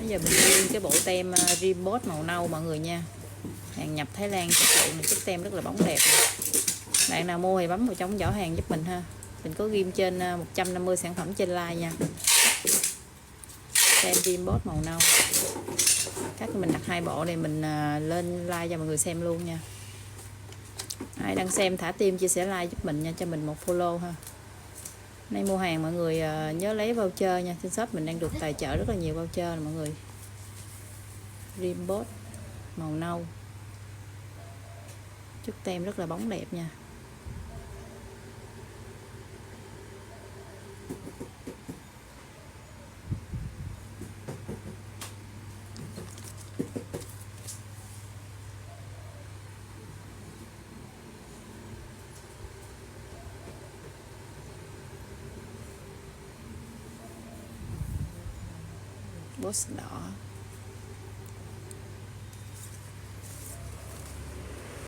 giờ mình riêng cái bộ tem Rimbos màu nâu mọi người nha. Hàng nhập Thái Lan chất lượng này, chất tem rất là bóng đẹp. Bạn nào mua thì bấm vào trong giỏ hàng giúp mình ha. Mình có ghim trên 150 sản phẩm trên like nha. Tem Rimbos màu nâu. Cách mình đặt 2 bộ này mình lên like cho mọi người xem luôn nha. Ai đang xem thả tim chia sẻ like giúp mình nha, cho mình một follow ha. Nay mua hàng mọi người nhớ lấy voucher nha. Trên shop mình đang được tài trợ rất là nhiều voucher nè mọi người. Rimbos màu nâu. Chút tem rất là bóng đẹp nha. Boss đỏ.